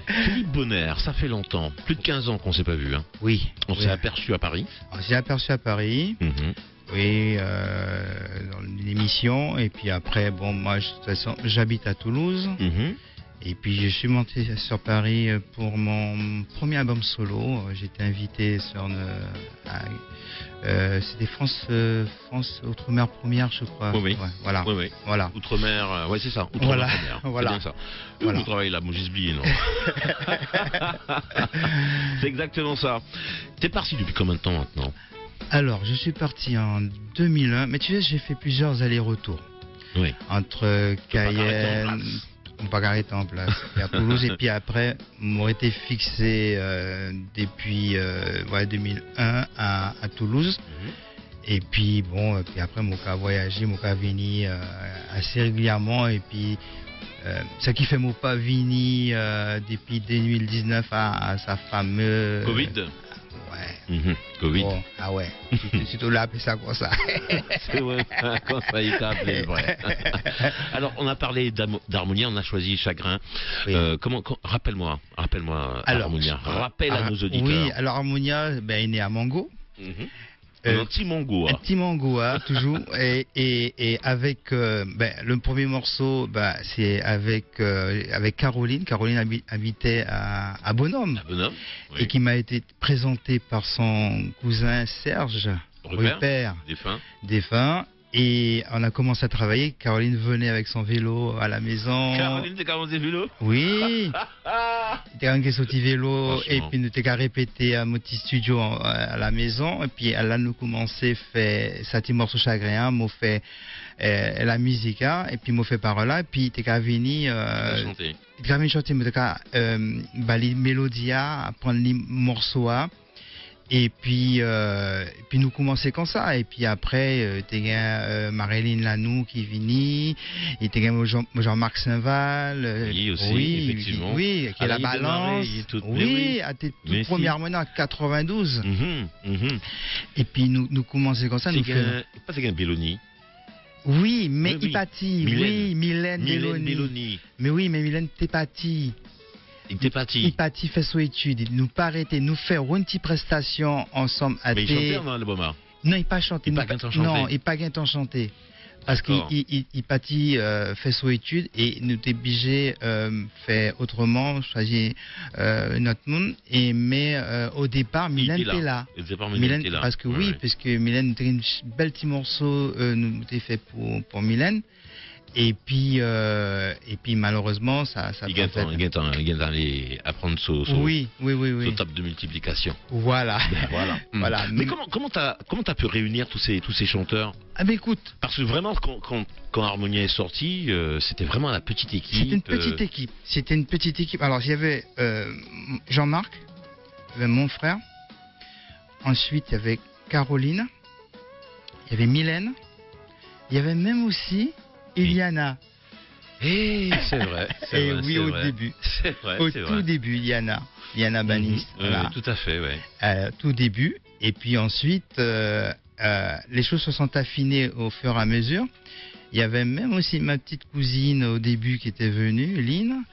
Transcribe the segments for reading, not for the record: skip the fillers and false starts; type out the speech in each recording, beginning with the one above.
Philippe Bonner, ça fait longtemps, plus de 15 ans qu'on s'est pas vu. Hein. Oui. On s'est aperçu à Paris. On s'est aperçu à Paris. Oui, dans une émission. Et puis après, bon, moi, de toute façon, j'habite à Toulouse. Et puis je suis monté sur Paris pour mon premier album solo. J'étais invité sur c'était France Outre-mer Première, je crois. Oui. Ouais, voilà. Oui. Voilà. Outre-mer, ouais, c'est ça. Outre-mer Voilà. Première. Voilà. C'est bien ça. Voilà. Vous travaillez là, moi j'ai oublié, non. C'est exactement ça. T'es parti depuis combien de temps maintenant? Alors, je suis parti en 2001, mais tu sais, j'ai fait plusieurs allers-retours. Oui. Entre Cayenne, pas arrêté en place, et à Toulouse, et puis après, m'aurait été fixé depuis 2001 à Toulouse. Et puis bon, puis après, mon cas voyagé, mon cas vini assez régulièrement, et puis ce qui fait mon pas vini depuis 2019 à sa fameuse Covid. Ouais. Covid. Bon, ah ouais. Si tu l'as appelé ça comme ça. C'est vrai, quand ça y est appelé, vrai. Alors, on a parlé d'Harmonia, on a choisi Chagrin. Oui. Rappelle-moi Alors, Harmonia. Rappelle à nos auditeurs. Oui, alors Harmonia, est né à Mango. Un petit Mango. Un petit Mangoa, toujours. Et avec le premier morceau, c'est avec Caroline. Caroline habitait à Bonhomme. À Bonhomme, oui. Et qui m'a été présenté par son cousin Serge Rupert, défunt. Et on a commencé à travailler. Caroline venait avec son vélo à la maison. Caroline, t'es commencé vélo? Oui. T'es un qui sorti vélo et puis nous t'es qu'à répéter à mon petit studio à la maison. Et puis elle a nous commencé faire sa petit morceau chagrin, m'a fait la musique, et puis m'a fait parole là. Et puis t'es qu'à venir chanter. T'es qu'à venir chanter, mais t'es qu'à les mélodies, apprendre les morceaux. Et puis nous commençons comme ça. Et puis après, t'es Marilyn Lanou qui vient, et t'es Jean-Marc Saint-Val. Oui, aussi, effectivement. Oui, qui est la balance. Oui, à tes toutes premières harmonies en 92. Et puis nous commençons comme ça. C'est qu'un Belloni. Oui, mais Hypatie. Oui, Mylène Belloni. Mais oui, mais Mylène Tépati. Hypatie fait son étude, nous pas arrêter, nous faire une petite prestation ensemble à Mais il chantait dans l'album. Non, il pas chanté. Il pas gain chanté. Non, il pas gain chanté. Parce qu'Hypatie fait son étude et nous t'es obligé faire autrement, choisir notre monde. Mais au départ, Mylène était là. Parce que parce que Mylène était une belle petit morceau nous t'ai fait pour Mylène. Et puis malheureusement, ça il vient d'aller apprendre son table de multiplication. Voilà. Voilà. Mais comment t'as pu réunir tous ces chanteurs? Ah ben écoute. Parce que vraiment, quand Harmonia est sorti, c'était vraiment la petite équipe. C'était une petite équipe. Alors, il y avait Jean-Marc, il y avait mon frère. Ensuite, il y avait Caroline. Il y avait Mylène. Il y avait même aussi Iliana. C'est vrai. Au début. C'est vrai. Tout début, Iliana Banis. Voilà. Tout à fait, ouais. Tout début. Et puis ensuite, les choses se sont affinées au fur et à mesure. Il y avait même aussi ma petite cousine au début qui était venue, Lynn.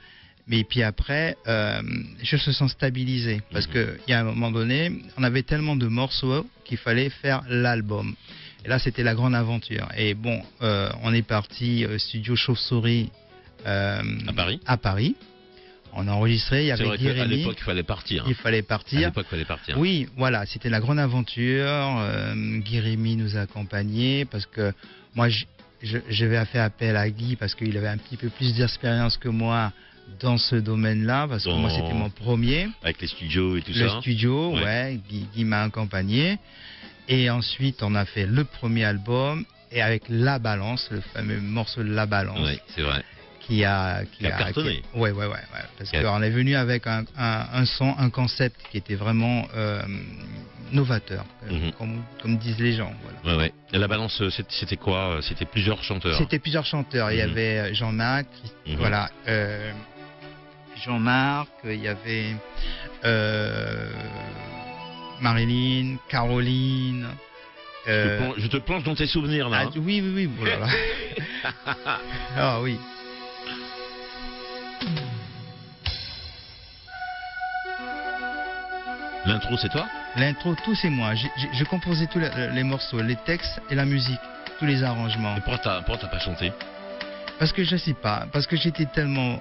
Mais puis après, les choses se sont stabilisées. Parce qu'il y a un moment donné, on avait tellement de morceaux qu'il fallait faire l'album. Et là, c'était la grande aventure. Et bon, on est parti studio Chauve-souris à Paris. On a enregistré, il y avait Guérémy. À l'époque, il fallait partir. Oui, voilà, c'était la grande aventure. Guérémy nous a accompagnés parce que moi, je vais faire appel à Guy parce qu'il avait un petit peu plus d'expérience que moi dans ce domaine-là, parce que moi, c'était mon premier. Avec les studios et tout ça. Le studio, Guy m'a accompagné. Et ensuite, on a fait le premier album, et avec La Balance, le fameux morceau de La Balance. Oui, c'est vrai. Qui a cartonné. Ouais. Parce qu'on est venu avec un son, un concept qui était vraiment novateur, comme disent les gens. Voilà. Ouais. Et La Balance, c'était quoi? C'était plusieurs chanteurs. C'était plusieurs chanteurs. Il y avait Jean-Marc, Jean-Marc, il y avait Marilyn, Caroline. Je te plonge dans tes souvenirs là. Oui. Voilà. Ah oui. L'intro, c'est toi? L'intro, tout c'est moi. Je composais tous les morceaux, les textes et la musique, tous les arrangements. Et pourquoi t'as pas chanté? Parce que je sais pas, parce que j'étais tellement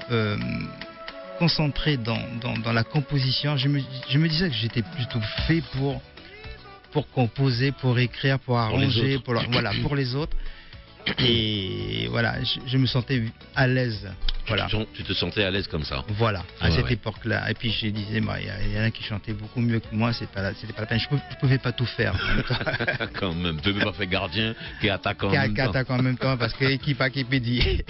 concentré dans la composition, je me disais que j'étais plutôt fait pour composer, pour écrire, pour arranger, voilà, pour les autres. Et voilà, je me sentais à l'aise. Voilà. Tu te sentais à l'aise comme ça? Voilà, à Ouais, cette ouais. époque-là. Et puis je disais, il y en a qui chantaient beaucoup mieux que moi, c'était pas la peine. Je pouvais pas tout faire. En même temps. Quand même, tu ne peux pas faire gardien qui attaquant en Qui même temps. attaque en même temps, parce que équipe à qui peut dire.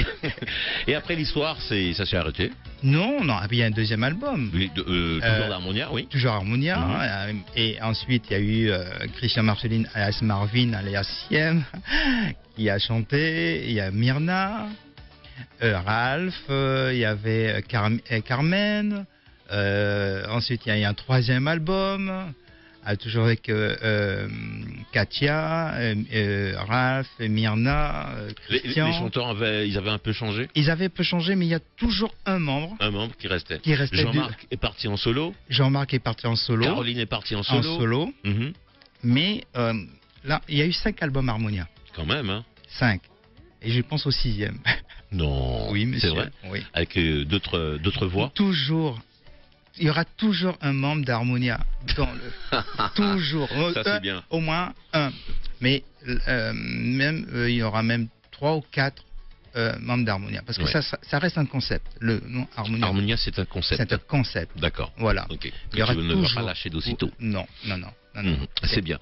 Et après l'histoire, ça s'est arrêté. Non, et puis il y a un deuxième album. Oui, toujours d'Harmonia, oui. Toujours Harmonia. Et ensuite, il y a eu Christian Marceline, alias Marvin, alias Siem, qui a chanté. Il y a Myrna, Ralph, il y avait Carmen. Ensuite, il y a eu un troisième album. Toujours avec Katia, Ralph, Myrna, Christian. Les chanteurs ils avaient un peu changé. Ils avaient peu changé, mais il y a toujours un membre. Un membre qui restait. Jean-Marc est parti en solo. Jean-Marc est parti en solo. Caroline est partie en solo. Mhm. Mais là, il y a eu 5 albums Harmonia. Quand même, hein. 5. Et je pense au 6e. Non. Oui, monsieur. C'est vrai. Oui. Avec d'autres voix. Toujours. Il y aura toujours un membre d'Harmonia. Toujours. Ça, c'est bien. Au moins un. Mais même, il y aura même 3 ou 4 membres d'Harmonia. Parce que Ouais. ça reste un concept. Le nom Harmonia. Harmonia, c'est un concept. C'est un concept. D'accord. Voilà. Ok. Il y aura Tu ne vas pas lâcher d'aussitôt. Non. Mhm. C'est bien.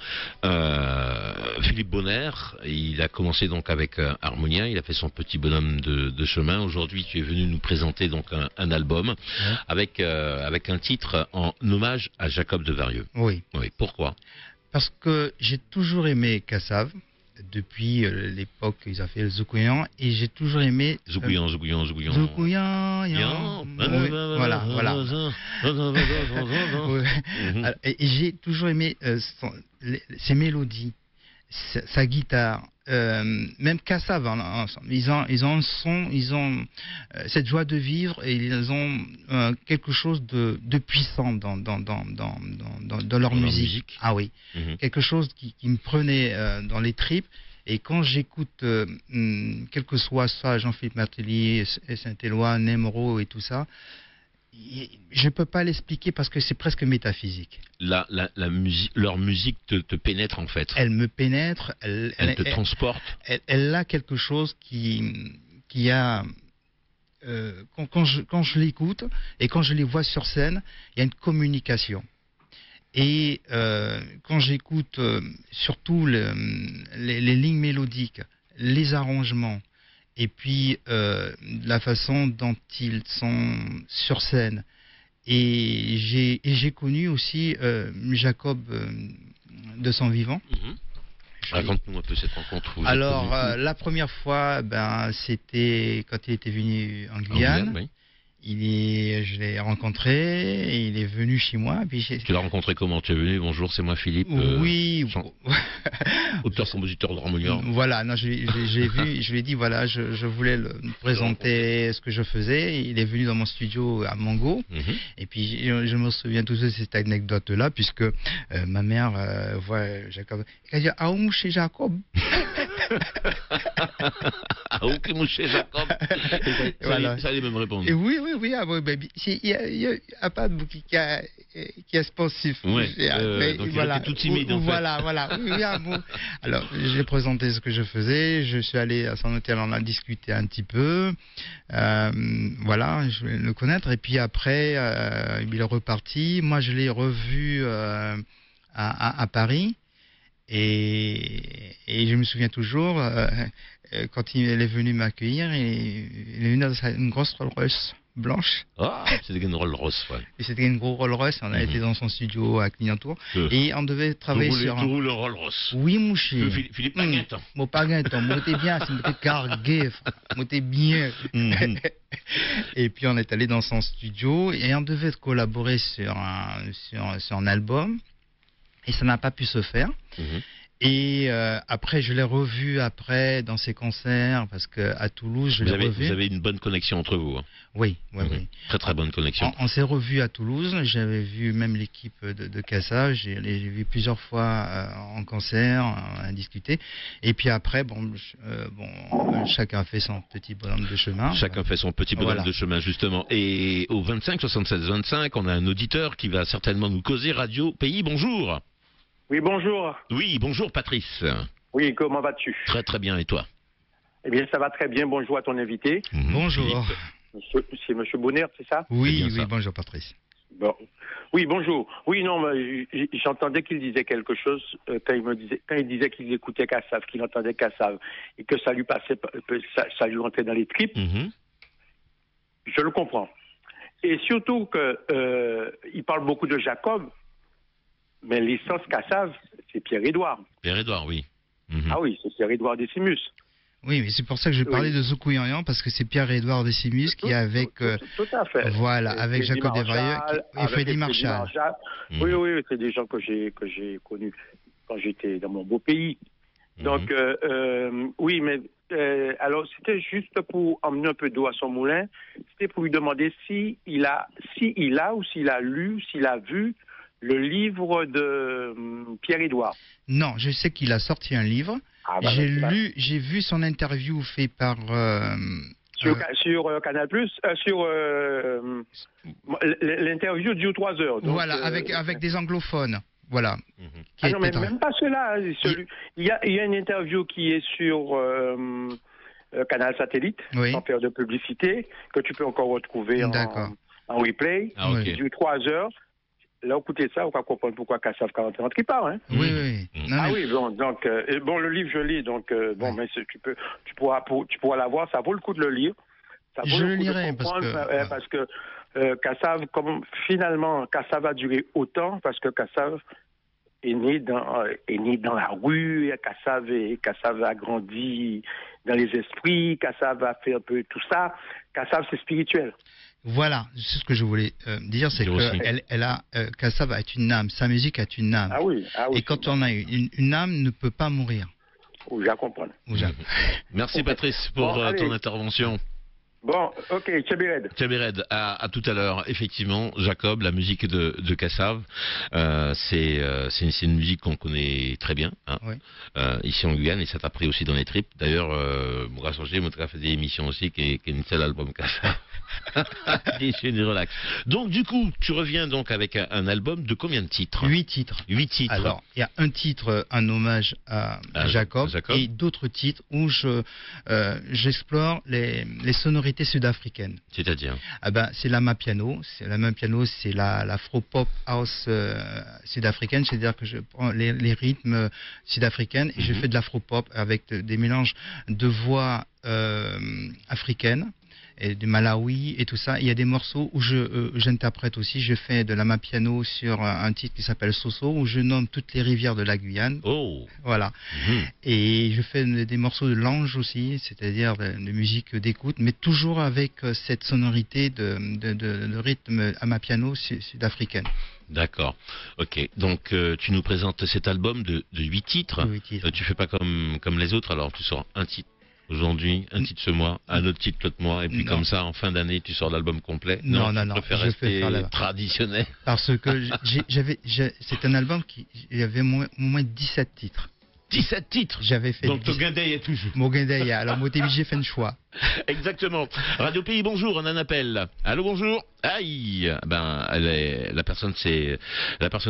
Philippe Bonner, il a commencé donc avec Harmonia, il a fait son petit bonhomme de chemin. Aujourd'hui, tu es venu nous présenter donc un album avec un titre en hommage à Jacob de Varieux. Oui. Oui. Pourquoi? Parce que j'ai toujours aimé Kassav depuis l'époque où ils ont fait le Zoukouyan, et j'ai toujours aimé Zoukouyan. Zoukouyan, oui, voilà. Oui. Mhm. Et j'ai toujours aimé ses mélodies, sa guitare, même Kassav ensemble. Ils ont un son, ils ont cette joie de vivre, et ils ont quelque chose de puissant dans leur musique. Ah oui, Mhm. quelque chose qui me prenait dans les tripes. Et quand j'écoute, quel que soit ça, Jean-Philippe Martelly, Saint-Éloi, Nemro et tout ça, je ne peux pas l'expliquer parce que c'est presque métaphysique. Leur musique te pénètre en fait. Elle me pénètre, Elle te transporte. Elle a quelque chose qui a... quand je l'écoute et quand je les vois sur scène, il y a une communication. Et quand j'écoute surtout les lignes mélodiques, les arrangements, et puis la façon dont ils sont sur scène, et j'ai connu aussi Jacob de son vivant. Mhm. Raconte-nous un peu cette rencontre. Alors la première fois, c'était quand il était venu en Guyane. Oui. Je l'ai rencontré, et il est venu chez moi. Puis tu l'as rencontré comment? Tu es venu, bonjour, c'est moi Philippe. Oui. Auteur-compositeur d'Harmonia. Voilà, non, j'ai vu, je lui ai dit, voilà, je voulais le présenter ce que je faisais. Il est venu dans mon studio à Mango. Mhm. Et puis je me souviens toujours de cette anecdote-là, puisque ma mère voit Jacob. Elle a dit, ah, où chez Jacob? Ah, ok, mon cher Jacob. Voilà. Ça allait même répondre. Et oui. Ah, bon, il y a pas de qui est expansif. Ouais, Mais donc voilà. il était tout timide en fait. Voilà. Oui, ah, bon. Alors, j'ai présenté ce que je faisais. Je suis allé à son hôtel, on a discuté un petit peu. Voilà, je voulais le connaître. Et puis après, il est reparti. Moi, je l'ai revu à Paris. Et je me souviens toujours, quand il est venu m'accueillir, il est venu dans une grosse Rolls-Royce blanche. Ah, c'était une Rolls-Royce, ouais. Et c'était une grosse Rolls-Royce, on a été dans son studio à Clignancourt, et on devait travailler sur... Tu roules un Rolls-Royce. Oui, mon cher. Philippe Paguette. Mon Paguette, moi t'es bien, moi t'es cargué, moi t'es bien. Et puis on est allé dans son studio, et on devait collaborer sur un album, et ça n'a pas pu se faire. Et après, je l'ai revu après dans ses concerts, parce qu'à Toulouse, je l'ai revu. Vous avez une bonne connexion entre vous. Hein. Oui, oui. Très très bonne connexion. On s'est revu à Toulouse, j'avais vu même l'équipe de Cassav, j'ai vu plusieurs fois en concert, on a discuté. Et puis après, chacun a fait son petit bonhomme de chemin. Chacun fait son petit bonhomme de chemin, justement. Et au 25 76 25, on a un auditeur qui va certainement nous causer. Radio Pays, bonjour. Oui, bonjour. Oui, bonjour Patrice. Oui, comment vas-tu? Très très bien, et toi? Eh bien, ça va très bien. Bonjour à ton invité. Bonjour. C'est Monsieur Bonheur, c'est ça? Oui, bonjour Patrice. Bon. Oui, bonjour. Oui, non, j'entendais qu'il disait quelque chose quand il disait qu'il écoutait Cassav, qu'il entendait Cassav, et que ça lui passait, ça lui rentrait dans les tripes. Je le comprends. Et surtout qu'il parle beaucoup de Jacob, mais l'essence Cassav, c'est Pierre-Édouard. Pierre-Édouard, oui. Ah oui, c'est Pierre-Édouard Décimus. Oui, mais c'est pour ça que je parlais de Zoukouyanyan, parce que c'est Pierre-Édouard Décimus qui est avec... Tout à fait. Voilà, avec Jacob Desvarieux et Freddy Marshall. Oui, c'est des gens que j'ai connus quand j'étais dans mon beau pays. Donc, oui, mais alors c'était juste pour emmener un peu d'eau à son moulin. C'était pour lui demander s'il a ou s'il a lu, s'il a vu le livre de Pierre-Édouard. Non, je sais qu'il a sorti un livre. J'ai vu son interview fait par... sur Canal+, sur l'interview dure 3 heures. Donc, voilà, avec des anglophones. Voilà. Non, mais même pas cela. Il y a une interview qui est sur Canal Satellite, sans faire de publicité, que tu peux encore retrouver en replay. Il dure 3 heures. Là, écoutez ça, on va comprendre pourquoi Cassav 41 tripart. Hein. Oui. Oui, donc, le livre, je lis, donc, mais tu pourras l'avoir, ça vaut le coup de le lire. Ça vaut je le coup lirai, de comprendre, parce que Cassav, Cassav a duré autant, parce que Cassav est né dans la rue, Cassav a grandi dans les esprits, Cassav a fait un peu tout ça. Cassav, c'est spirituel. Voilà, c'est ce que je voulais dire, c'est que Cassav a une âme, sa musique a une âme. Ah oui. Et quand on a une âme, ne peut pas mourir. Oui, je comprends. Merci Patrice pour ton intervention. Bon, ok, Tchébered, à tout à l'heure. Effectivement, Jacob, la musique de Cassav, c'est une musique qu'on connaît très bien, hein, ici en Guyane, et ça t'a pris aussi dans les tripes. D'ailleurs, Moura Sorgé, moi, fait des émissions aussi, qui est une seule album Cassav. C'est une relax. Donc, du coup, tu reviens donc avec un album de combien de titres? 8 titres. 8 titres. Alors, il y a un titre, un hommage à Jacob, et d'autres titres où j'explore les sonorités sud-africaines. C'est-à-dire c'est la main piano. C'est l'afro-pop house sud-africaine. C'est-à-dire que je prends les rythmes sud-africains et je fais de l'afro-pop avec des mélanges de voix africaines. Et du Malawi et tout ça. Il y a des morceaux où j'interprète aussi. Je fais de la main piano sur un titre qui s'appelle Soso, où je nomme toutes les rivières de la Guyane. Oh. Voilà. Et je fais des morceaux de lange aussi, c'est-à-dire de musique d'écoute, mais toujours avec cette sonorité de rythme à main piano sud-africaine. D'accord. Ok. Donc tu nous présentes cet album de 8 titres. 8 titres. Tu fais pas comme les autres. Alors tu sors un titre aujourd'hui, un titre ce mois, un autre titre l'autre mois, et puis comme ça, en fin d'année, tu sors l'album complet. Non. Je préfère rester traditionnel. Parce que c'est un album qui avait au moins 17 titres. 17 titres. J'avais fait. Donc Togindei est toujours. Mogindei, alors moi j'ai fait un choix. Exactement. Radio Pays, bonjour, on a un appel. Allô, bonjour. Aïe. La personne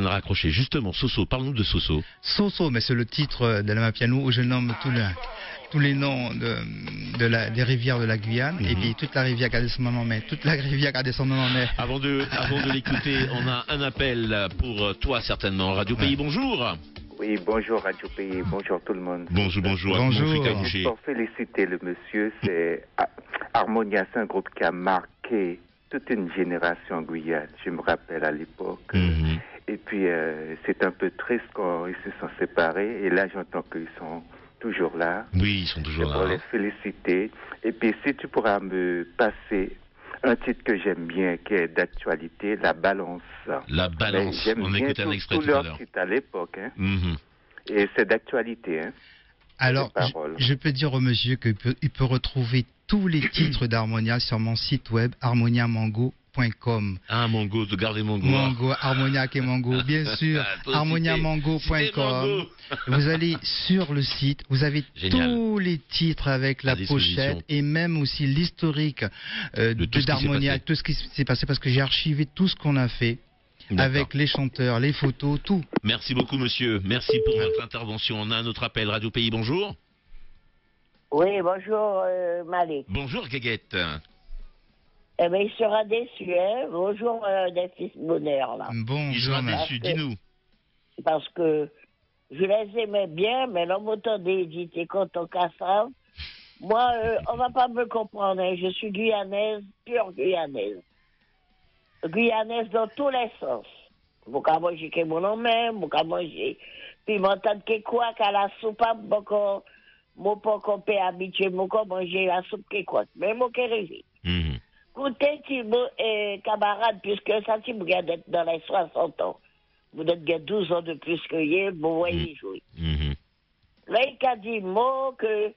a raccroché. Justement, Soso, parle-nous de Soso. Soso, mais c'est le titre de la main piano où je nomme tous les noms des rivières de la Guyane, et puis toute la rivière qui a son nom, mais toute la rivière qui a son nom. Avant de l'écouter, on a un appel pour toi certainement. Radio Pays, bonjour. Oui, bonjour Radio Pays, bonjour tout le monde. Bonjour. Juste pour féliciter le monsieur, c'est Harmonia, c'est un groupe qui a marqué toute une génération en Guyane, je me rappelle à l'époque. Et puis c'est un peu triste quand ils se sont séparés, et là j'entends qu'ils sont toujours là. Oui, ils sont toujours là. Pour les féliciter. Et puis si tu pourras me passer un titre que j'aime bien, qui est d'actualité, La Balance. La Balance. On écoute un extrait tout à l'heure. À l'époque. Hein. Et c'est d'actualité, hein. Alors, je peux dire au monsieur qu'il peut retrouver tous les titres d'Harmonia sur mon site web harmoniamango.com. Ah, Mango, de garder Mango. Mango, Harmoniac et Mango, bien sûr. harmoniamango.com. Vous allez sur le site, vous avez tous les titres avec la pochette et même aussi l'historique d'Harmonia, tout ce qui s'est passé parce que j'ai archivé tout ce qu'on a fait. Avec les chanteurs, les photos, tout. Merci beaucoup, monsieur. Merci pour votre intervention. On a un autre appel. Radio Pays, bonjour. Oui, bonjour, Malik. Bonjour, Guéguette. Eh bien, il sera déçu, hein. Bonjour, des fils bonheur, là. Bonjour, il sera déçu, dis-nous. Parce que je les aimais bien, mais l'homme autant d'éditer quand on casse ça. Moi, on va pas me comprendre, hein. Je suis guyanaise, pure guyanaise. Guyanaise dans tous les sens. Vous pouvez manger que mon nom même, vous pouvez manger pimentan de quoi qu'à la soupe, beaucoup, mon pas qu'on peut habituer, mon qu'on manger la soupe que quoi. Mais mon qui rêvé. Écoutez, camarade, puisque ça, si vous êtes dans les 60 ans, vous êtes 12 ans de plus que hier, vous voyez jouer. Là, il a dit mot que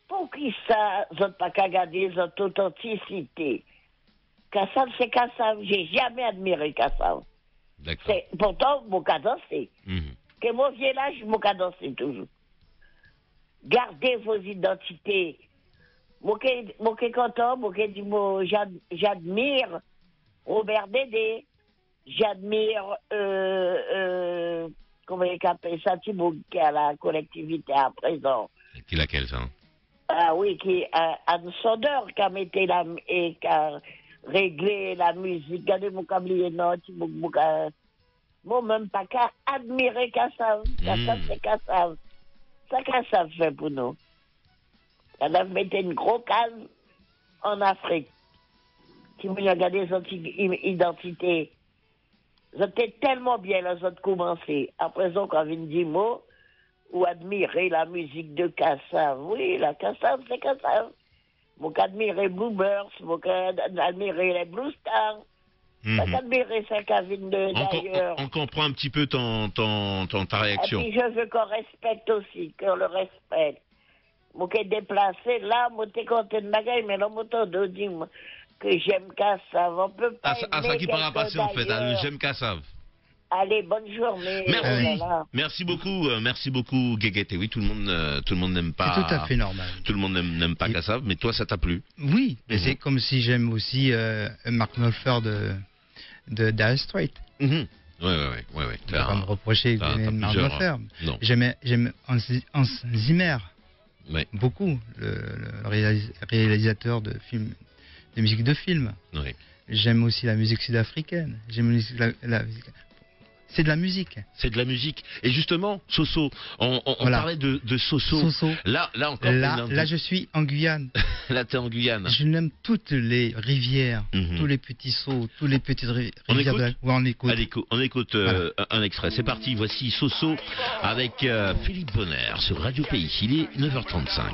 pour qui ça, vous n'êtes pas qu'à garder votre authenticité. Kassav, c'est Kassav. J'ai jamais admiré Kassav. D'accord. Pourtant, mon cas danser. Que mon vieux âge, mon cas danser toujours. Gardez vos identités. Mon content, j'admire Robert Dédé. J'admire, comment il appelle ça, Thibaut, qui a la collectivité à présent. Qui laquelle, ça? Ah oui, qui Anne Sonder, qui a mis et qui a régler la musique, regardez mon câblier, non, moi même pas qu'à admirer Kassav. Kassav, c'est Kassav. Ça Kassav fait pour nous. Kassav mettait une grosse case en Afrique. Si vous regardez les autres identités, vous êtes tellement bien, les autres commencé. À présent, quand on dit mot, ou admirer la musique de Kassav. Oui, la Kassav, c'est Kassav. Mon cas admirer Bluebirds, mon cas admirer les Blue Stars, mon cas admirer Saint-Cavine d'ailleurs. On comprend un petit peu ta réaction. Et puis je veux qu'on respecte aussi, qu'on le respecte. Mon cas déplacé, là, mon t'es content de ma gueule, mais là, mon temps de dire que j'aime Kassav. On peut pas. Ça qui pourra passer en fait, j'aime Kassav. Allez, bonne journée. Merci beaucoup, Guéguette. Et oui, tout le monde n'aime pas. C'est tout à fait normal. Tout le monde n'aime pas Kassav, mais toi, ça t'a plu. Oui, mais c'est comme si j'aime aussi Mark Knopfler de Dire Straits. Ouais. Tu vas pas me reprocher de Mark Knopfler. Non. J'aime Hans Zimmer. Ouais. Beaucoup, le réalisateur de films, de musique de film. Oui. J'aime aussi la musique sud-africaine. J'aime la musique. C'est de la musique. C'est de la musique. Et justement, Soso, on parlait de Soso. Là, encore. Là, je suis en Guyane. Là, t'es en Guyane. Je n'aime toutes les rivières, tous les petits sauts, tous les petites rivières. On écoute un extrait. C'est parti. Voici Soso avec Philippe Bonner sur Radio Pays. Il est 9h35.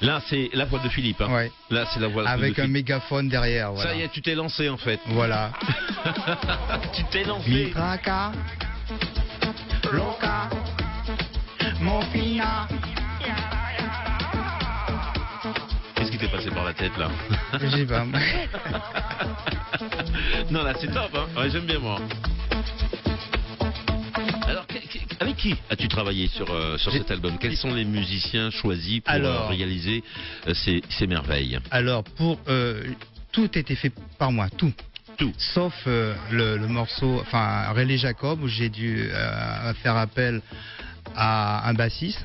Là, c'est la voix de Philippe. Hein. Ouais. Là, c'est la voix de avec Philippe. Un mégaphone derrière. Voilà. Ça y est, tu t'es lancé en fait. Voilà. Tu t'es lancé. Mitraka, Loka, Qu'est-ce qui t'est passé par la tête là? Je sais pas. Non, là c'est top, hein. Ouais, j'aime bien moi. Alors, avec qui as-tu travaillé sur cet album? Quels sont les musiciens choisis pour réaliser ces merveilles? Alors, tout a été fait par moi, tout. Sauf le morceau, enfin, Relais Jacob, où j'ai dû faire appel à un bassiste,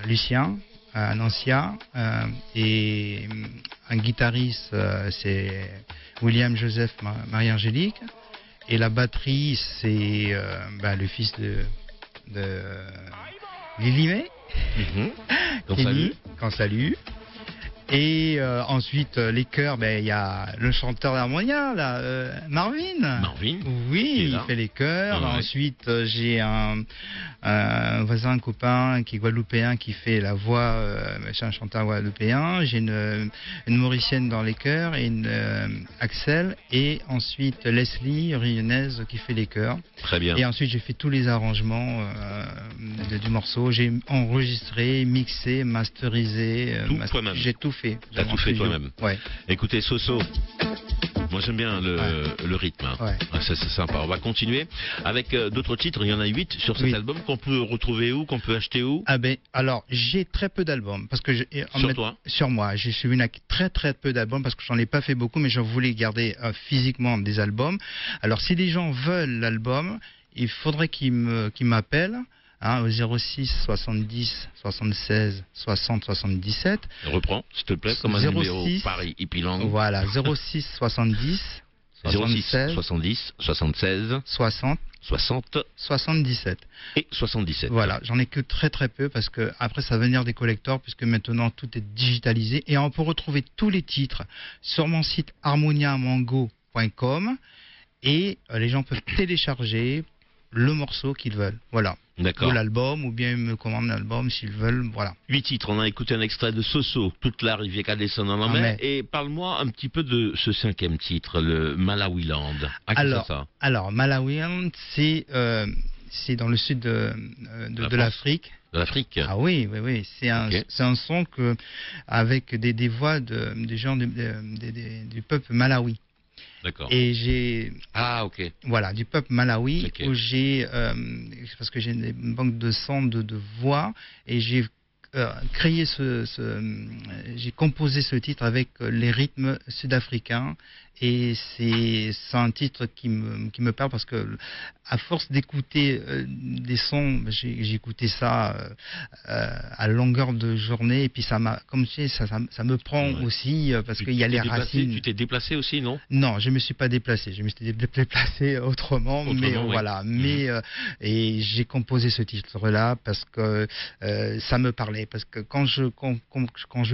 Lucien, un ancien, et un guitariste, c'est William Joseph Marie-Angélique. Et la batterie, c'est le fils de Lily May, qu'on salue. Et ensuite, les chœurs, il y a le chanteur d'harmonia, là, Marvin. Marvin. Oui, il fait les chœurs. Ah, ouais. Ensuite, j'ai un voisin, un copain qui est guadeloupéen, qui fait la voix, c'est un chanteur guadeloupéen. J'ai une mauricienne dans les chœurs, et Axel. Et ensuite, Leslie, rionnaise, qui fait les chœurs. Très bien. Et ensuite, j'ai fait tous les arrangements du morceau. J'ai enregistré, mixé, masterisé. J'ai tout fait. T'as tout fait toi-même. Ouais. Écoutez, Soso, moi j'aime bien le rythme. Hein. Ouais. C'est sympa. On va continuer avec d'autres titres. Il y en a 8 sur cet album qu'on peut retrouver où, qu'on peut acheter où? Alors, j'ai très peu d'albums. Parce que sur moi. Je suis venu avec très très peu d'albums parce que j'en ai pas fait beaucoup, mais je voulais garder physiquement des albums. Alors, si les gens veulent l'album, il faudrait qu'ils m'appellent. Au 06 70 76 60 77. Reprends, s'il te plaît, comme un numéro Paris Ipilang. Voilà, 06 70 76 70 76 60 77. Et 77. Voilà, j'en ai que très très peu parce que après ça va venir des collecteurs puisque maintenant tout est digitalisé et on peut retrouver tous les titres sur mon site harmoniamango.com et les gens peuvent télécharger le morceau qu'ils veulent. Voilà. D'accord. Ou l'album, ou bien ils me commandent l'album s'ils veulent, voilà. 8 titres, on a écouté un extrait de Soso, toute la rivière Cadesson en mer, et parle-moi un petit peu de ce 5e titre, le Malawiland. Alors, Malawiland, c'est dans le sud de l'Afrique. De l'Afrique. Ah oui, c'est un son avec des voix des gens du peuple malawi. D'accord. Et j'ai voilà du peuple malawi où parce que j'ai une banque de sons de voix et j'ai créé j'ai composé ce titre avec les rythmes sud-africains et c'est un titre qui me parle parce que à force d'écouter des sons, j'ai écouté ça à longueur de journée et puis ça me prend aussi parce qu'il y a les racines. Tu t'es déplacé aussi, non? Non, je me suis pas déplacé. Je me suis déplacé autrement mais voilà. Mais et j'ai composé ce titre-là parce que ça me parlait. Parce que quand je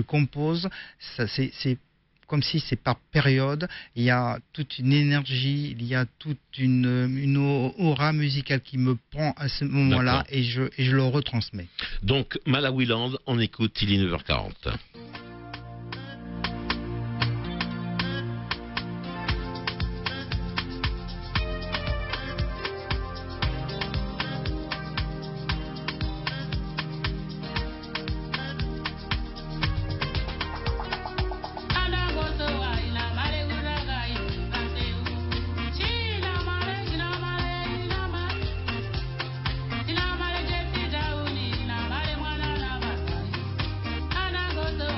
compose, c'est comme si c'est par période, il y a toute une énergie, il y a toute une aura musicale qui me prend à ce moment-là et je le retransmets. Donc, Malawiland, on écoute, il est 9h40. Go to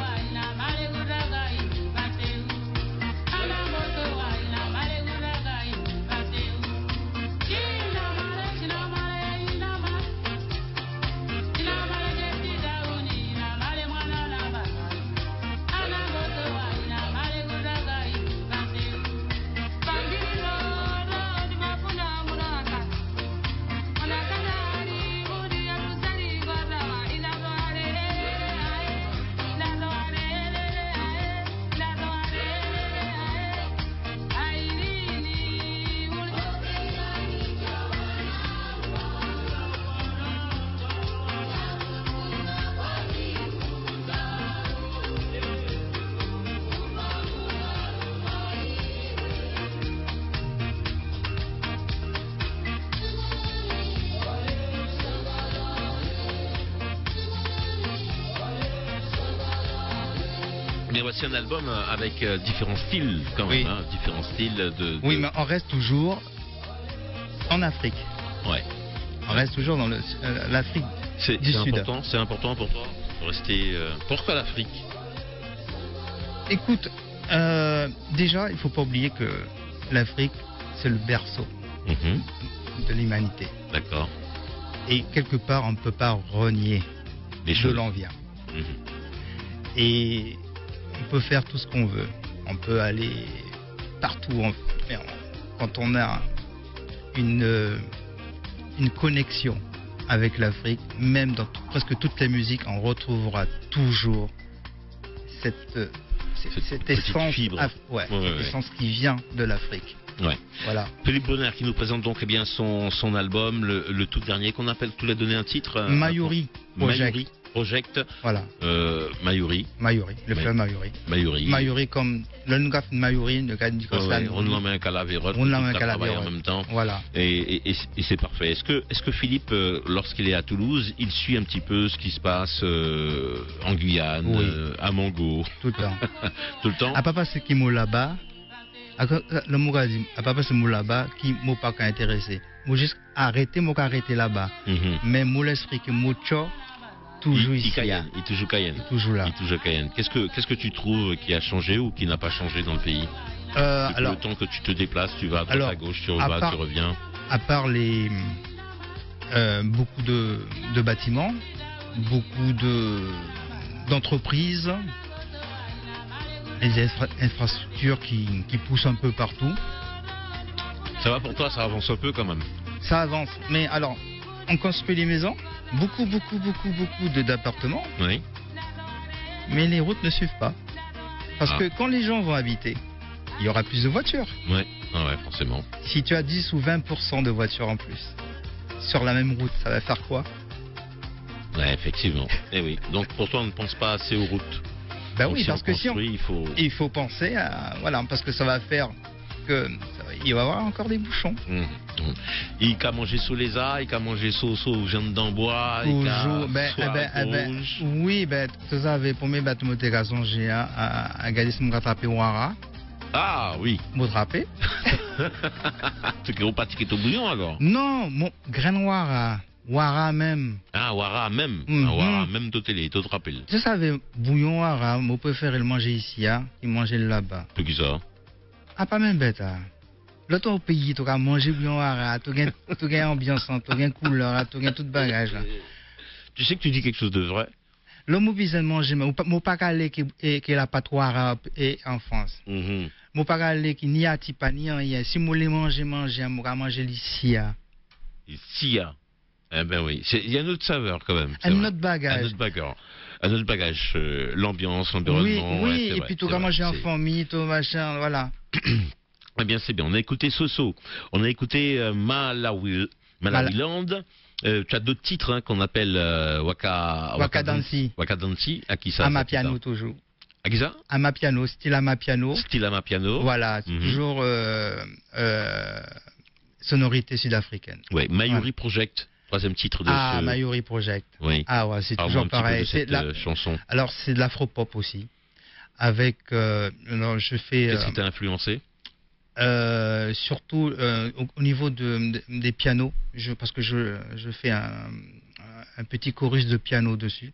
Mais voici un album avec différents styles quand même, hein, différents styles de... Oui, mais on reste toujours en Afrique. Ouais. On reste toujours dans l'Afrique du Sud. C'est important pour toi de rester... Pourquoi l'Afrique? Écoute, déjà, il ne faut pas oublier que l'Afrique, c'est le berceau de l'humanité. D'accord. Et quelque part, on ne peut pas renier d'où l'on vient. Et on peut faire tout ce qu'on veut. On peut aller partout. Quand on a une connexion avec l'Afrique, même dans presque toutes les musiques, on retrouvera toujours cette essence, essence qui vient de l'Afrique. Ouais. Voilà. Philippe Bonner qui nous présente donc son album, le tout dernier qu'on appelle, tu l'as donné un titre Mayuri Project. Voilà. Mayuri, le fleuve Mayuri. Mayuri comme le Ngaf Mayuri, le cas du Kosan. On l'a mis un calavérote, on travaille en même temps. Voilà. Et c'est parfait. Est-ce que Philippe, lorsqu'il est à Toulouse, il suit un petit peu ce qui se passe en Guyane, à Mango? Tout le temps. Tout le temps. À papa c'est qui m'a là-bas. Le Mougazim, à papa c'est moi là-bas qui m'a pas intéressé. Moi juste arrêter là-bas. Mais mon l'esprit que mucho toujours ici. Il est toujours Cayenne. Toujours là. Il est toujours Cayenne. Qu'est-ce que tu trouves qui a changé ou qui n'a pas changé dans le pays? Alors, le temps que tu te déplaces, tu vas à droite, à gauche, tu reviens. À part beaucoup de bâtiments, beaucoup d'entreprises, les infrastructures qui poussent un peu partout. Ça va pour toi, ça avance un peu quand même? Ça avance. Mais alors, on construit des maisons, beaucoup d'appartements. Oui. Mais les routes ne suivent pas. Parce que quand les gens vont habiter, il y aura plus de voitures. Oui, forcément. Si tu as 10 ou 20% de voitures en plus sur la même route, ça va faire quoi? Ouais, effectivement. Et oui. Donc pour toi, on ne pense pas assez aux routes. Ben oui, parce que si il faut penser à... Voilà, parce que ça va faire que... Il va y avoir encore des bouchons. Il a mangé sous les ailes, il a mangé sous jambes d'embois. Toujours. Oui, tout ça avait pour mes bâtiments de gazon, j'ai à garder ce rattrapé Ouara. Ah oui. Vous rattrapez. Tu veux pratiquer ton bouillon alors? Non, mon grain Ouara. Ouara même. Ah, Ouara même. Ouara même tout rappel. Tu savais, bouillon Ouara, moi préfère le manger ici, il manger là-bas. C'est qui ça? Ah, pas même bête. L'autre au pays, tu as mangé bouillon Ouara, tu as ambiance, tu as couleur, tu as tout bagage. Tu sais que tu dis quelque chose de vrai? L'homme besoin de manger, mais je ne pas aller qui la patois et en France. Je ne pas aller qui ni à Tipa ni rien. Si je voulais manger, je vais manger ici. Ici, eh ben oui, il y a une autre saveur quand même. Un autre bagage. Un autre bagage, l'ambiance, l'environnement. Oui, et puis tout cas manger en famille, tout machin, voilà. Eh bien, c'est bien. On a écouté Soso, on a écouté Malawiland. Tu as d'autres titres qu'on appelle Wakadansi. Wakadansi, à qui ça? À ma piano toujours. À qui ça? À ma piano, style à ma piano. Style à ma piano. Voilà, toujours sonorité sud-africaine. Oui, Mayuri Project. Troisième titre de ce... Mayuri Project. Oui. Ah ouais, c'est toujours pareil. C'est la chanson. Alors c'est de l'afro-pop aussi. Avec, je fais. Qu'est-ce qui t'a influencé? Surtout au niveau des pianos, parce que je fais un petit chorus de piano dessus.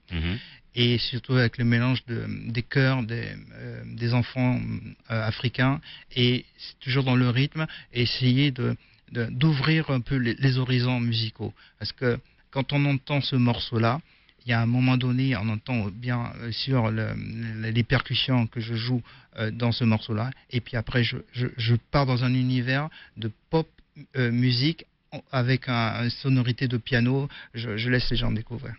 Et surtout avec le mélange des chœurs des enfants africains, et c'est toujours dans le rythme, et essayer d'ouvrir un peu les horizons musicaux, parce que quand on entend ce morceau-là, il y a un moment donné, on entend bien sûr les percussions que je joue dans ce morceau-là, et puis après je pars dans un univers de pop musique avec une sonorité de piano. Je laisse les gens découvrir.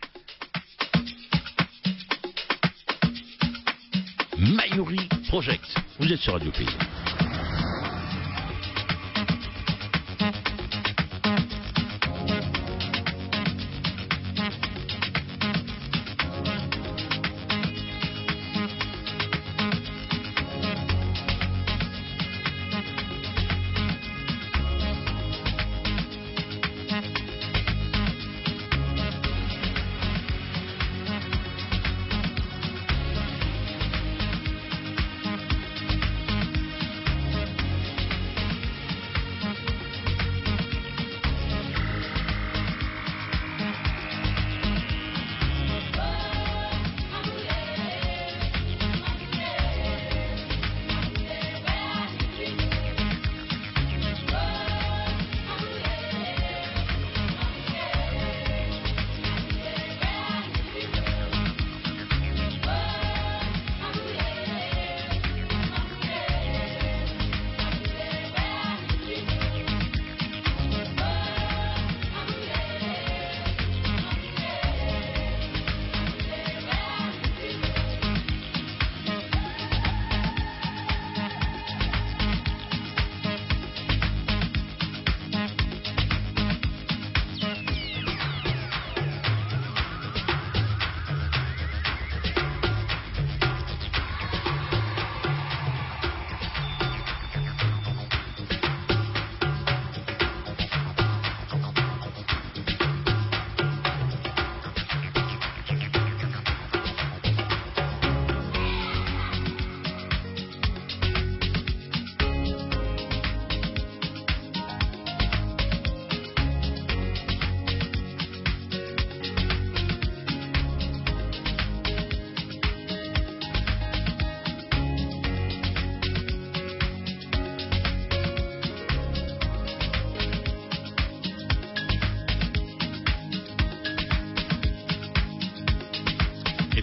Mayuri Project, vous êtes sur Radio Pays.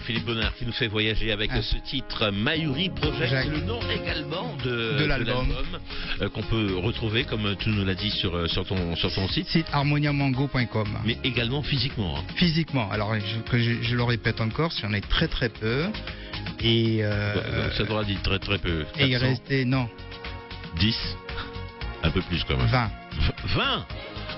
Philippe Bonner qui nous fait voyager avec ce titre Mayuri Project. C'est le nom également de l'album qu'on peut retrouver, comme tu nous l'as dit, sur ton site. Site harmoniamango.com. Mais également physiquement. Hein. Physiquement. Alors, je le répète encore, j'en ai très très peu. Et ça doit dire très très peu. 400, et il restait, non. 10. Un peu plus quand même. 20. 20.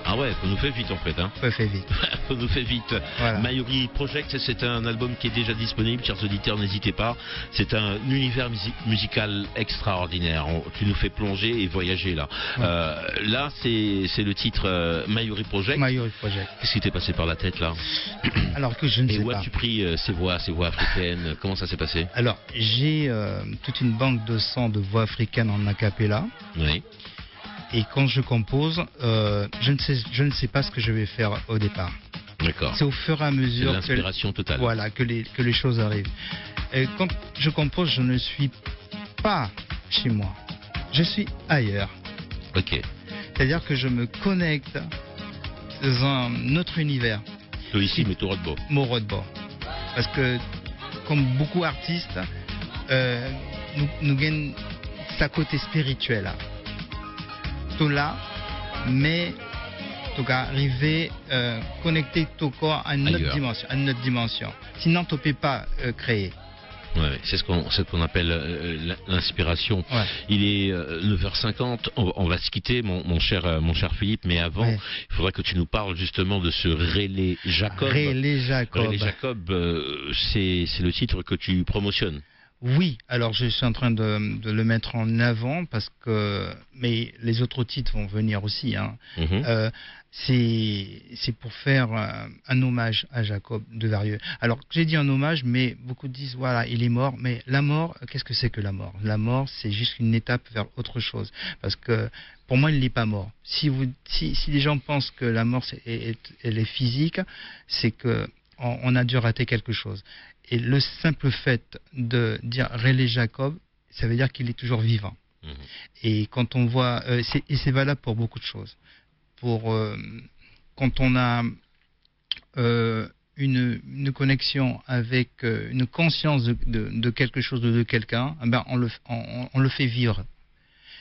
Ah ouais, faut nous faire vite en fait. Hein. Faut faire vite. Faut nous faire vite. Voilà. Mayuri Project, c'est un album qui est déjà disponible, chers auditeurs, n'hésitez pas. C'est un univers musical extraordinaire. Tu nous fais plonger et voyager là. Ouais. Là, c'est le titre Mayuri Project. Mayuri Project. Qu'est-ce qui t'est passé par la tête là? Alors que je ne sais pas. Et où as-tu pris ces voix africaines? Comment ça s'est passé? Alors, j'ai toute une banque de sons de voix africaines en a cappella. Oui. Et quand je compose, je ne sais pas ce que je vais faire au départ. D'accord. C'est au fur et à mesure l'inspiration totale. Voilà, que les choses arrivent. Et quand je compose, je ne suis pas chez moi. Je suis ailleurs. Ok. C'est-à-dire que je me connecte dans un autre univers. Toi ici, mais Rodbo. Rodbo. Parce que, comme beaucoup d'artistes, nous gagnons sa côté spirituel. Tout là, mais en tout cas arriver connecter ton corps à une autre dimension. Sinon, tu ne peux pas créer. Ouais, c'est ce qu'on appelle l'inspiration. Ouais. Il est 9h50, on va se quitter, mon cher Philippe, mais avant, il faudra que tu nous parles justement de ce Rélé Jacob. Rélé Jacob. Rélé Jacob, c'est le titre que tu promotionnes. Oui, alors je suis en train de le mettre en avant mais les autres titres vont venir aussi. Hein. C'est pour faire un hommage à Jacob de Varieux. Alors j'ai dit un hommage, mais beaucoup disent voilà, il est mort. Mais la mort, qu'est-ce que c'est que la mort? La mort, c'est juste une étape vers autre chose. Parce que pour moi, il n'est pas mort. Si les gens pensent que la mort elle est physique, c'est que on a dû rater quelque chose. Et le simple fait de dire Rélé Jacob, ça veut dire qu'il est toujours vivant. Et quand on voit, c'est valable pour beaucoup de choses. Quand on a une connexion avec une conscience de quelque chose, de quelqu'un, ben on le fait vivre.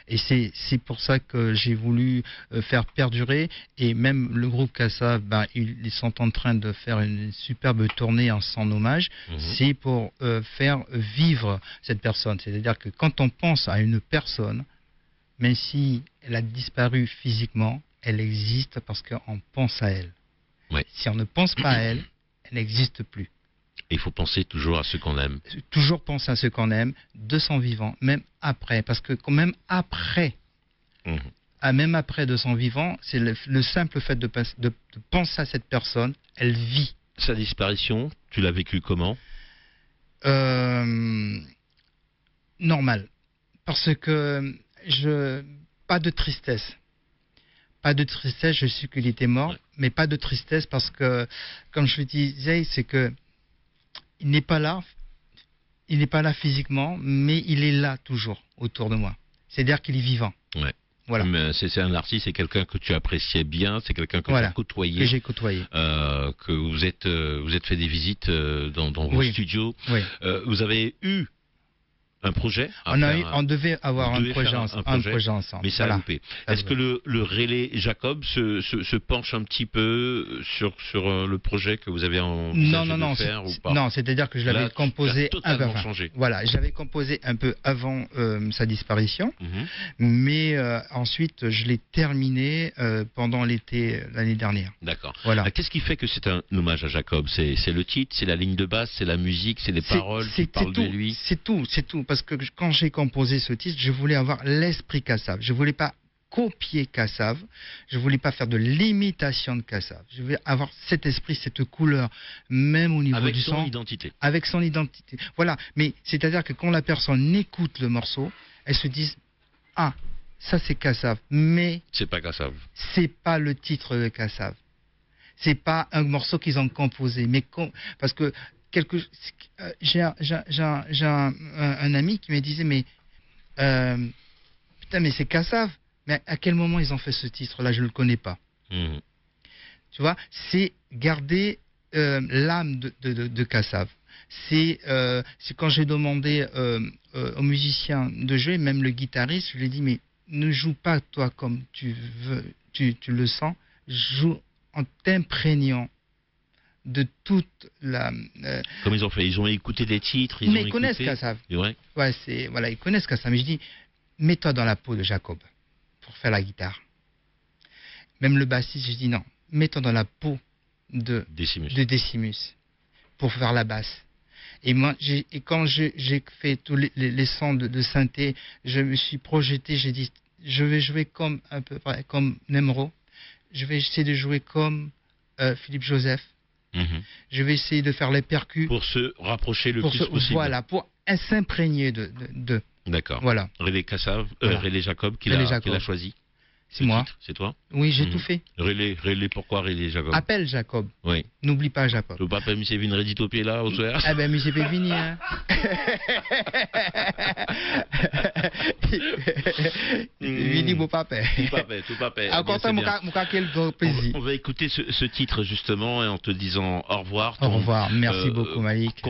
Et c'est pour ça que j'ai voulu faire perdurer. Et même le groupe Kassav, ils sont en train de faire une superbe tournée en son hommage. C'est pour faire vivre cette personne. C'est-à-dire que quand on pense à une personne, même si elle a disparu physiquement, elle existe parce qu'on pense à elle. Ouais. Si on ne pense pas à elle, elle n'existe plus. Il faut penser toujours à ce qu'on aime. Toujours penser à ce qu'on aime, de son vivant, même après. Parce que même après, même après de son vivant, c'est le simple fait de penser à cette personne, elle vit. Sa disparition, tu l'as vécu comment? Normal. Parce que pas de tristesse. Pas de tristesse, je sais qu'il était mort, mais pas de tristesse parce que, comme je le disais, c'est que il n'est pas là physiquement, mais il est là toujours autour de moi. C'est-à-dire qu'il est vivant. Ouais. Voilà. C'est un artiste, c'est quelqu'un que tu appréciais bien, c'est quelqu'un que tu as côtoyé. Que j'ai côtoyé. Que vous êtes fait des visites dans vos studios. Oui. Vous avez eu un projet. On devait avoir un projet ensemble. Mais ça a loupé. Est-ce que le Rélé Jacob se penche un petit peu sur le projet que vous avez envisagé de faire ou pas? Non, c'est-à-dire que je l'avais composé totalement changé. Voilà, j'avais composé un peu avant sa disparition, mais ensuite je l'ai terminé pendant l'été l'année dernière. D'accord. Voilà. Qu'est-ce qui fait que c'est un hommage à Jacob? C'est le titre, c'est la ligne de basse, c'est la musique, c'est les paroles qui parlent de lui. C'est tout. Parce que quand j'ai composé ce titre, je voulais avoir l'esprit Kassav. Je voulais pas copier Kassav. Je voulais pas faire de l'imitation de Kassav. Je voulais avoir cet esprit, cette couleur, même au niveau du son. Avec son identité. Voilà. Mais c'est-à-dire que quand la personne écoute le morceau, elle se dit ah, ça c'est Kassav. Mais c'est pas Kassav. C'est pas le titre de Kassav. C'est pas un morceau qu'ils ont composé. Mais parce que j'ai un ami qui me disait mais putain mais c'est Kassav, mais à quel moment ils ont fait ce titre là, je ne le connais pas. Tu vois, c'est garder l'âme de Kassav. c'est quand j'ai demandé aux musiciens de jouer, même le guitariste, je lui ai dit, mais ne joue pas toi comme tu veux, tu le sens, joue en t'imprégnant de toute la... Comme ils ont fait, ils ont écouté des titres, ils connaissent Kassav. Ouais. Voilà, ils connaissent Kassav. Mais je dis, mets-toi dans la peau de Jacob pour faire la guitare. Même le bassiste, je dis non, mets-toi dans la peau de Decimus pour faire la basse. Et moi, quand j'ai fait tous les sons de synthé, je me suis projeté, j'ai dit, je vais jouer comme un peu comme Nemro, je vais essayer de jouer comme Philippe Joseph, je vais essayer de faire les percus. Pour se rapprocher le plus possible. Voilà, pour s'imprégner de. D'accord. Voilà. Rélé Kassav, Rélé Jacob, qui l'a choisi. C'est moi. C'est toi? Oui, j'ai tout fait. Rélé, pourquoi Rélé Jacob? Appelle Jacob. Oui. N'oublie pas Jacob. Le papa Michel Vin Reddit au pied là, au soir. Ah ben Michel Pévini, hein. Vini mon papa. Tout papa. Encore ça, mon quel grand plaisir. On va écouter ce titre justement et en te disant au revoir. Au revoir. Merci beaucoup Malik.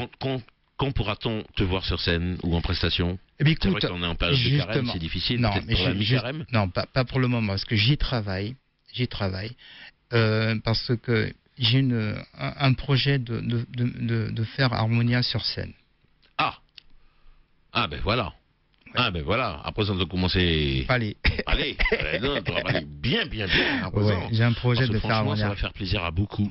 Quand pourra-t-on te voir sur scène ou en prestation? Eh bien, c'est vrai qu'on est en période de carême, c'est difficile. Non, mais pour la mi-carême. Non, pas pour le moment, parce que j'y travaille. Parce que j'ai un projet de faire Harmonia sur scène. Ah ben voilà. Ouais. Ah ben voilà, à présent de commencer. Allez, non, tu vas aller bien. À présent. Ouais, j'ai un projet de faire Harmonia. Ça va faire plaisir à beaucoup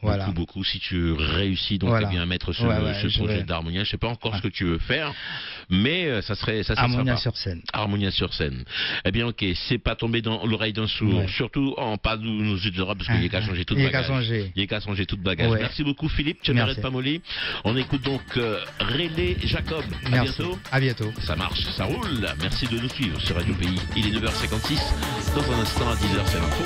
si tu réussis donc à bien mettre ce projet d'Harmonia. Je sais pas encore ce que tu veux faire, mais ça serait Harmonia sympa. sur scène. Harmonia sur scène. Eh bien ok, c'est pas tombé dans l'oreille d'un sourd, surtout en pas de nos yeux d'Europe parce qu'il n'y a qu'à changer tout bagage. Il y a qu'à changer tout bagage. Ouais. Merci beaucoup Philippe, tu n'arrêtes pas molly. On écoute donc Rélé Jacob. À bientôt. Ça marche, ça roule. Merci de nous suivre sur Radio Pays. Il est 9h56. Dans un instant, à 10h, c'est l'info.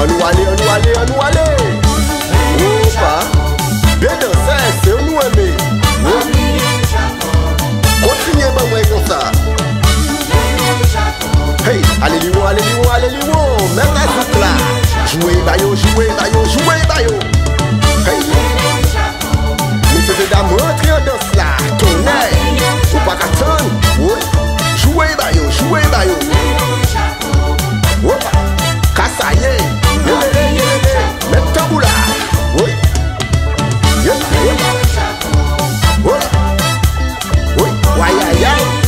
On nous aller. Opa. Bien danser, c'est nous aimer. Continuez par moi comme ça. Hey, alléluia. Même la soupe là. Jouez bayo. Hey. Monsieur de dame, rentrez en danse là. Tournez. Ou pas qu'attendre. Oui. Jouez bayo. Opa. Kassaye. Mets tambour là. Oui. Oui. Oui. Why,